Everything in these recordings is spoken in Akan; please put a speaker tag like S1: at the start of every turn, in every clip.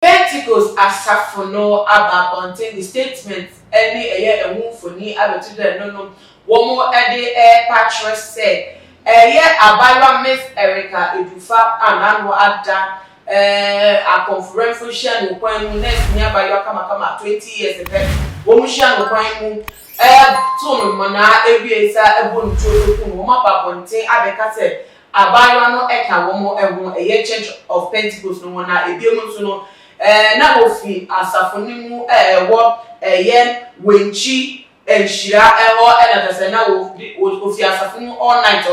S1: Pentecost Asafono about contain the statement any a year and for ni abetu de no womo ede patch said Abayo Miss Erica Edufa and Ada a conferential no kwan next nearby your kama 20 years ago womusha no kwan to mona ebiesa ebonu to wo mapa bonten abeka said Abayo no eka womo ehun a year change of Pentecost no na ebiemu so no na ofi asafonimu wo wenchi enshira na tese na ofi asafonimu all night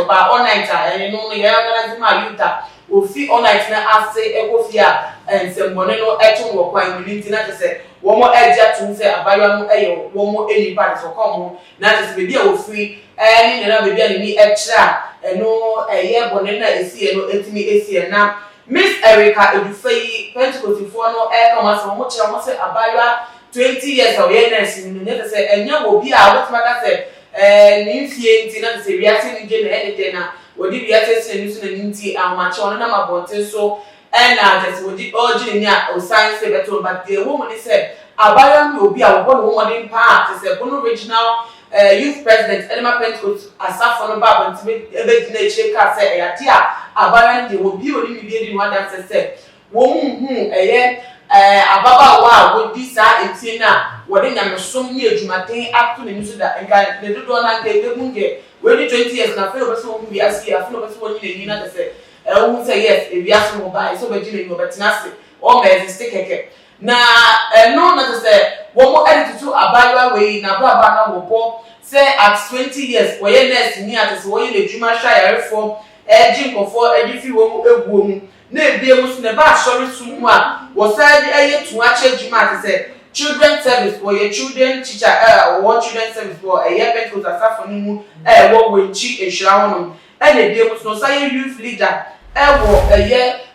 S1: no ye organize ma yuta ofi all night na ase ekofi a nsembone no eto wo kwan minti na tese wo mo eja tun se Abayo no wo mo enipa so kom na tese bebi a ofi ni na bebi a ni ekra no bone na esi no etimi esi na Miss Erica Edufei Pentecost for no come from much almost Abayo 20 years of yearness in the say and you will be out what say Ninfie Tina say we are seeing in anything what did we are testing in Ninti and much on number bonte so and just what the original or science better but the woman said Abayo will be our one woman part is a one original youth president Elma Pentecost Asafono Baba to make a bit nature can say Abayo they will be only be one that said woman Ababa wa would this intina what in a so near Jumatin up to the news that and they do not get the munge when 20 years now feel person we are see a few person when you need to say won't say yes if you ask me buy so virgin but nasty or may stick na no not to say one more edit to Abayo way na baba na wo say at 20 years where next near to so you Juma shire for edging for edifi wo egwu na ebie musu ne ba sorry sumu a wo say to ache Juma to say children service for your children teacher or children service for Pentecost Asafoni mu wo wenchi ehira wono and ebie musu no say youth leader wo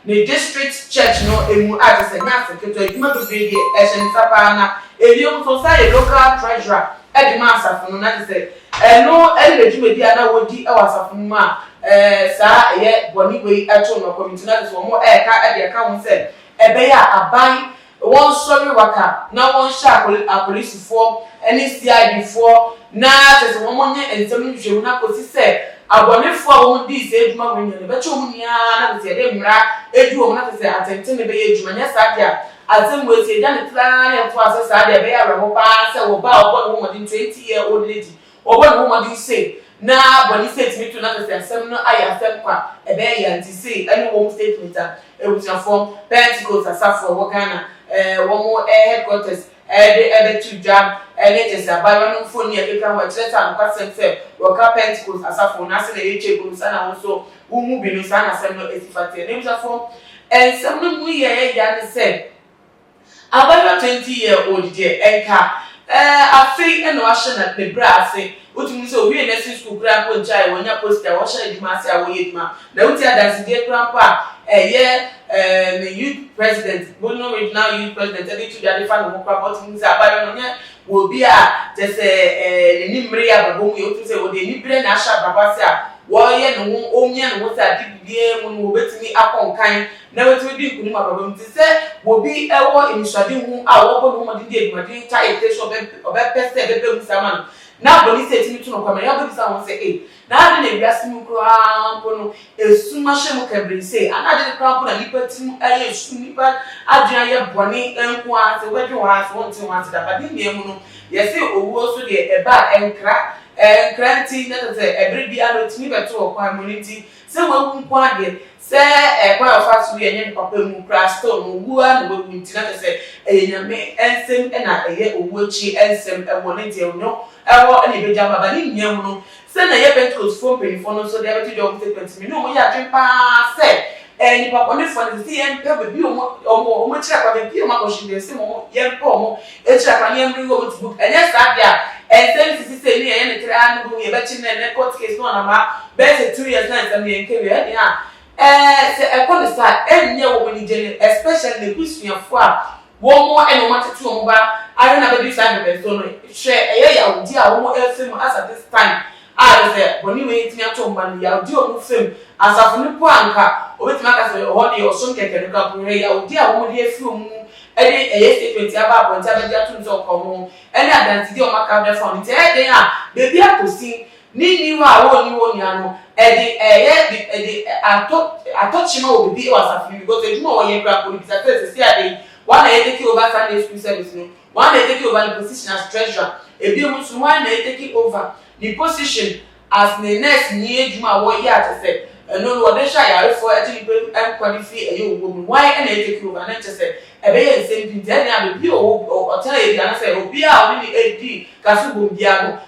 S1: the district church no emu at say na secretary eduma bebe ehyen sapa na ebie musu say local treasurer eduma Asafoni na say no eduma bi ana wodi Asafoni mu a sa boni we eto no community na so mo ka ede ka won say ebeya aban won sorry waka na won sha police for any CID for na se won mo nye ensem nhwe na kosi say abonefo won di se eduma won nye be cho mu nia na se de mra edu won na se atente ne be eduma nya sa dia azem we se dia ne tla ne to ase sa dia be ya reho pa se wo ba obo no mo di 20-year-old lady obo no mo di say na body statement to na the asem no aya asem kwa ebe ya nti say any one statement e wutia form Pentecost Asafo wo Ghana wo mo headquarters ebe to jam just Abayo no phone ya keka wa cheta no kwasem say wo ka Pentecost Asafo na se na yeche go sana wo so wo mu bi no sana asem no esifate na wutia form some no mu ye ya ne say Abayo 20-year-old there enka afei eno ahye na ne bra ase utumi so we na si school kra ko nchai wonya poster wo hye eduma ase a wo yeduma na uti adansi de kra pa the youth president bono regional youth president edi to the fan no kra but things Abayo no nya wo bi a just ni mmre ya babom ye utumi se wo de ni bre na ahya baba se a wo ye no omia no wo sa dibie mu no betimi akonkan na wetu di nkuni ma babam ti se wo bi ewo initiative hu a wo bo no mo di eduma di tai station obe pese bebe musaman na police etimi tu no kwame ya bo bisa won say na ade na wiase mu kro ampo no esuma hye mu kabri say ana de kra na lipa tim esu nipa adua ye boni enko ase wedwe wa ase won ti wan ti da ba di ne mu no ye say owo so de eba enkra enkranti na say ebre bia no timi beto okwan moniti se wo nko ade se kwa ofa so ye nye papa mu kra store no wu a no wu nti na say enyame ensem na owo chi ensem ewo ne de onyo ewo ene beja baba ni nyam no se na ye Pentecost for penfo no so de beto de statement mi no mo ya twen pa se ni papa ne fo ne se ye mpe bi omo chira kwa be bi omo ko shinde se mo ye mpe omo e chira kwa ne mri go book enye sa dia ensem sisi se ni ye ne tra no bu ye be chi ne court case no na ma be se 2 years na ensem ye nke we e dia se ekonisa enye wo ni jene especially the Christian for wo mo eno matete wo ba I don't have a design of so share a year dear almost film as at this time. I say when you wait me at home and you do film as a funny anchor or with Macas or Honey or some can come here, dear woman here film. Any statement about when Tabia to come any identity of Macabre from it. They are baby to see. Ni wa woni woni ano e I thought you know be was a few because you know when you grab police say say one take over Sunday school service no one take over the position as treasurer e bi mu so one take over the position as the next ni ejuma wo ya to say no no dey sha yare for actually qualify e wo mu why and take over na say e be yen same thing dey na be o tell e na say obi a oni AD kaso bo bia no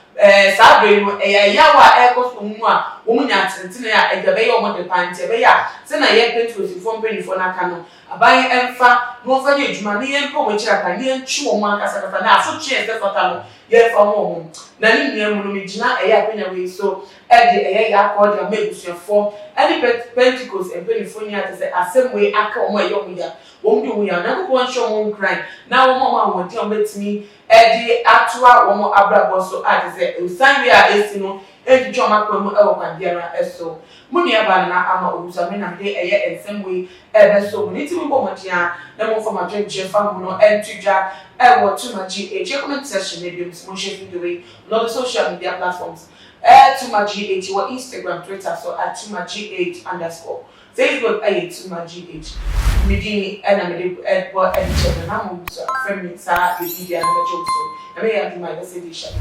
S1: sabre no yawa ekoso mu a wo munya tentene a egabe ye omode pante be ya se na ye petrol fo mpenifo na aka no aban emfa no fa ye adwuma ne ye mpo mo kira ka ne ntwi wo mu akasa kasa na aso twe se fata no ye fa mo na ni nua mu no megina apenya we so de ya call the mebusuafo any Pentecost mpenifo ni ate se asem we aka wo ye wo ya wo mbi wo ya na ko nso mo nkran na wo mo awodi o betimi edi atwa wo mo abrabo so ate se usan we a esi no edi twoma kwa mu e wo kwandiara eso muni aba na ama obusame na de eye ensem we ebe so ni ti mo motia na mo for ma dwenche fa mu no entudwa e wo tumaji e comment section e bi mo share video we no social media platforms tumaji wa Instagram Twitter so @tumaji_, Facebook tumaji midi na midi bo editor na mo so friend me sa video na so na me ya do my message